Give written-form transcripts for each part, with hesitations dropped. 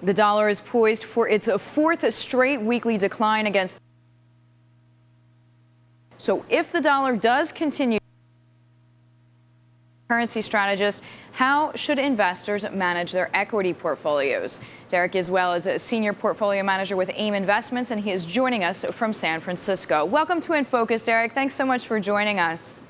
The dollar is poised for its fourth straight weekly decline against. So if the dollar does continue, currency strategist, how should investors manage their equity portfolios? Derek Iswell is a senior portfolio manager with AIM Investments, and he is joining us from San Francisco. Welcome to In Focus, Derek. Thanks so much for joining us.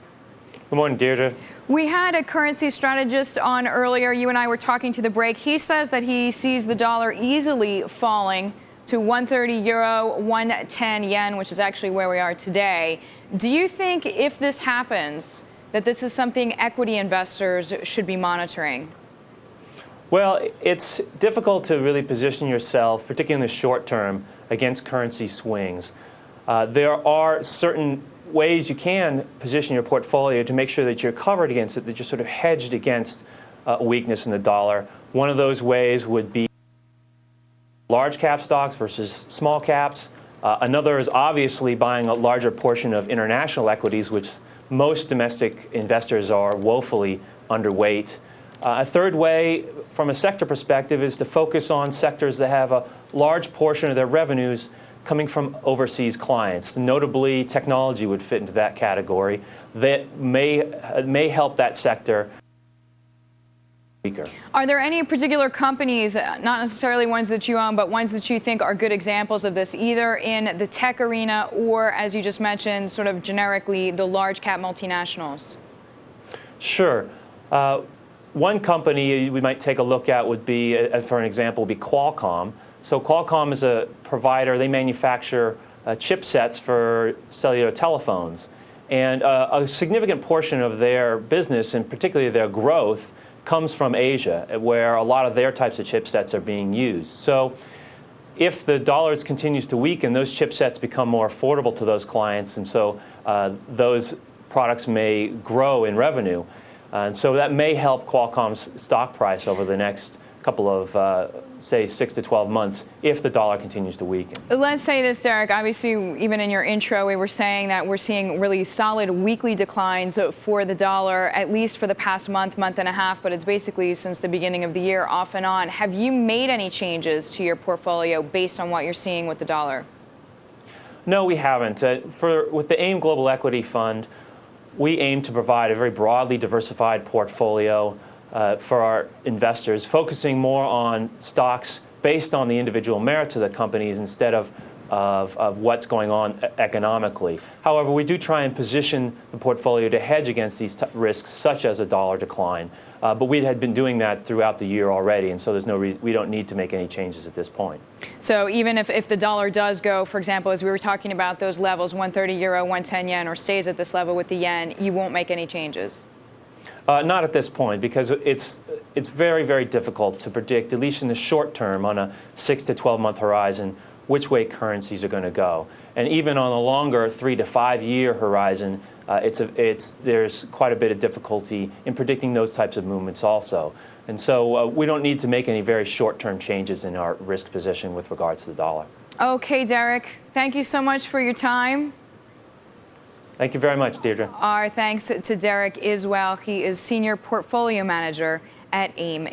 Good morning, Deirdre. We had a currency strategist on earlier. You and I were talking to the break. He says that he sees the dollar easily falling to 130 euro, 110 yen, which is actually where we are today. Do you think if this happens, that this is something equity investors should be monitoring? Well, it's difficult to really position yourself, particularly in the short term, against currency swings. There are certain ways you can position your portfolio to make sure that you're covered against it, that you're sort of hedged against a weakness in the dollar. One of those ways would be large cap stocks versus small caps. Another is obviously buying a larger portion of international equities, which most domestic investors are woefully underweight. A third way, from a sector perspective, is to focus on sectors that have a large portion of their revenues coming from overseas clients. Notably, technology would fit into that category. That may help that sector weaker. Are there any particular companies, not necessarily ones that you own, but ones that you think are good examples of this, either in the tech arena or, as you just mentioned, sort of generically, the large cap multinationals? Sure. One company we might take a look at would be, for an example, would be Qualcomm. So Qualcomm is a provider. They manufacture chipsets for cellular telephones. And a significant portion of their business, and particularly their growth, comes from Asia, where a lot of their types of chipsets are being used. So if the dollar continues to weaken, those chipsets become more affordable to those clients, and so those products may grow in revenue. And so that may help Qualcomm's stock price over the next couple of, say, 6 to 12 months if the dollar continues to weaken. Let's say this, Derek. Obviously, even in your intro, we were saying that we're seeing really solid weekly declines for the dollar, at least for the past month, month and a half, but it's basically since the beginning of the year, off and on. Have you made any changes to your portfolio based on what you're seeing with the dollar? No, we haven't. With the AIM Global Equity Fund, we aim to provide a very broadly diversified portfolio for our investors, focusing more on stocks based on the individual merits of the companies instead of what's going on economically. However, we do try and position the portfolio to hedge against these risks, such as a dollar decline. But we had been doing that throughout the year already, and so there's no we don't need to make any changes at this point. So even if the dollar does go, for example, as we were talking about those levels, 130 euro, 110 yen, or stays at this level with the yen, you won't make any changes? Not at this point, because it's very, very difficult to predict, at least in the short term, on a 6 to 12-month horizon, which way currencies are going to go. And even on a longer 3 to 5 year horizon, there's quite a bit of difficulty in predicting those types of movements also. And so we don't need to make any very short-term changes in our risk position with regards to the dollar. Okay, Derek, thank you so much for your time. Thank you very much, Deirdre. Our thanks to Derek Iswell. He is Senior Portfolio Manager at AIM.